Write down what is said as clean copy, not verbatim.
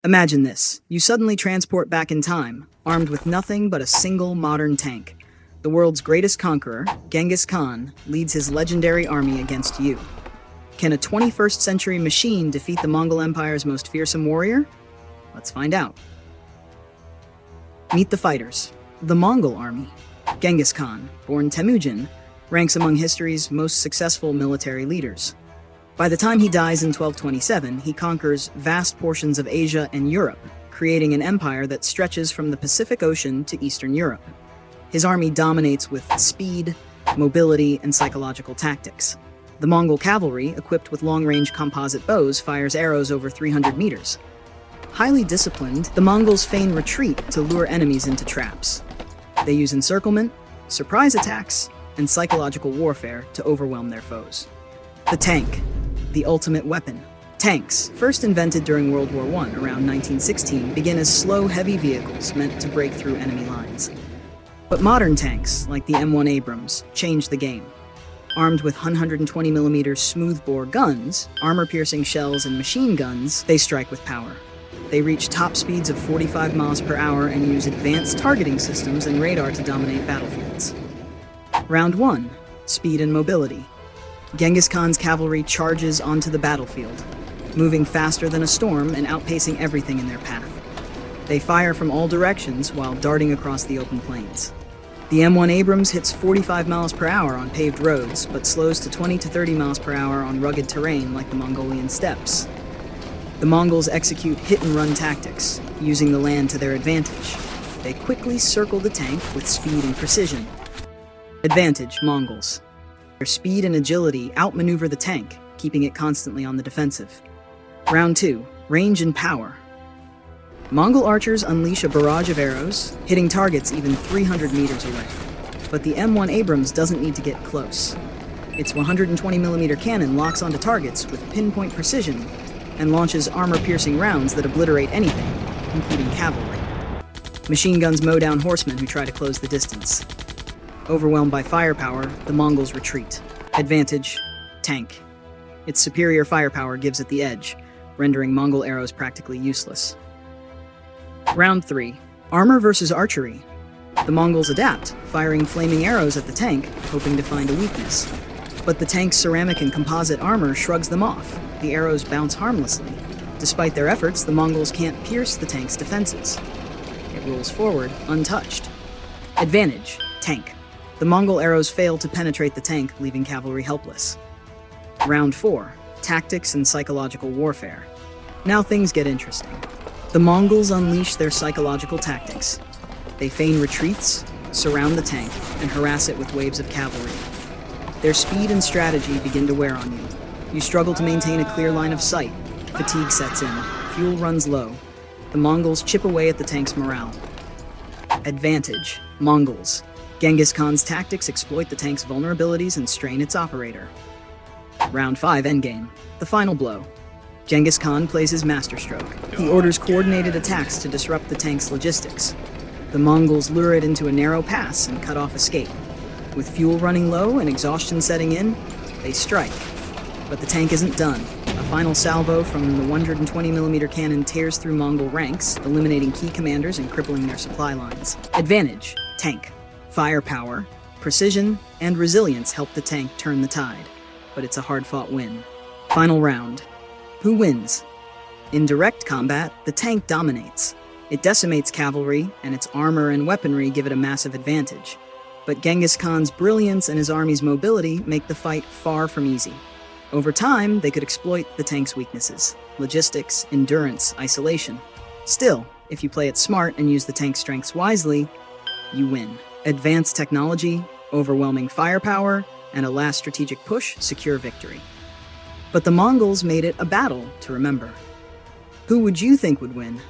Imagine this. You suddenly transport back in time, armed with nothing but a single modern tank. The world's greatest conqueror, Genghis Khan, leads his legendary army against you. Can a 21st century machine defeat the Mongol Empire's most fearsome warrior? Let's find out. Meet the fighters. The Mongol Army. Genghis Khan, born Temujin, ranks among history's most successful military leaders. By the time he dies in 1227, he conquers vast portions of Asia and Europe, creating an empire that stretches from the Pacific Ocean to Eastern Europe. His army dominates with speed, mobility, and psychological tactics. The Mongol cavalry, equipped with long-range composite bows, fires arrows over 300 meters. Highly disciplined, the Mongols feign retreat to lure enemies into traps. They use encirclement, surprise attacks, and psychological warfare to overwhelm their foes. The tank, the ultimate weapon. Tanks, first invented during World War I around 1916, begin as slow, heavy vehicles meant to break through enemy lines. But modern tanks, like the M1 Abrams, changed the game. Armed with 120mm smoothbore guns, armor-piercing shells, and machine guns, they strike with power. They reach top speeds of 45 miles per hour and use advanced targeting systems and radar to dominate battlefields. Round 1. Speed and mobility. Genghis Khan's cavalry charges onto the battlefield, moving faster than a storm and outpacing everything in their path. They fire from all directions while darting across the open plains. The M1 Abrams hits 45 miles per hour on paved roads, but slows to 20 to 30 miles per hour on rugged terrain like the Mongolian steppes. The Mongols execute hit-and-run tactics, using the land to their advantage. They quickly circle the tank with speed and precision. Advantage, Mongols. Their speed and agility outmaneuver the tank, keeping it constantly on the defensive. Round 2. Range and power. Mongol archers unleash a barrage of arrows, hitting targets even 300 meters away. But the M1 Abrams doesn't need to get close. Its 120mm cannon locks onto targets with pinpoint precision and launches armor-piercing rounds that obliterate anything, including cavalry. Machine guns mow down horsemen who try to close the distance. Overwhelmed by firepower, the Mongols retreat. Advantage, tank. Its superior firepower gives it the edge, rendering Mongol arrows practically useless. Round 3. Armor versus archery. The Mongols adapt, firing flaming arrows at the tank, hoping to find a weakness. But the tank's ceramic and composite armor shrugs them off. The arrows bounce harmlessly. Despite their efforts, the Mongols can't pierce the tank's defenses. It rolls forward, untouched. Advantage, tank. The Mongol arrows fail to penetrate the tank, leaving cavalry helpless. Round 4. Tactics and psychological warfare. Now things get interesting. The Mongols unleash their psychological tactics. They feign retreats, surround the tank, and harass it with waves of cavalry. Their speed and strategy begin to wear on you. You struggle to maintain a clear line of sight. Fatigue sets in. Fuel runs low. The Mongols chip away at the tank's morale. Advantage, Mongols. Genghis Khan's tactics exploit the tank's vulnerabilities and strain its operator. Round 5, Endgame. The final blow. Genghis Khan plays his masterstroke. He orders coordinated attacks to disrupt the tank's logistics. The Mongols lure it into a narrow pass and cut off escape. With fuel running low and exhaustion setting in, they strike. But the tank isn't done. A final salvo from the 120mm cannon tears through Mongol ranks, eliminating key commanders and crippling their supply lines. Advantage, tank. Firepower, precision, and resilience help the tank turn the tide, but it's a hard-fought win. Final round. Who wins? In direct combat, the tank dominates. It decimates cavalry, and its armor and weaponry give it a massive advantage. But Genghis Khan's brilliance and his army's mobility make the fight far from easy. Over time, they could exploit the tank's weaknesses: logistics, endurance, isolation. Still, if you play it smart and use the tank's strengths wisely, you win. Advanced technology, overwhelming firepower, and a last strategic push secure victory. But the Mongols made it a battle to remember. Who would you think would win?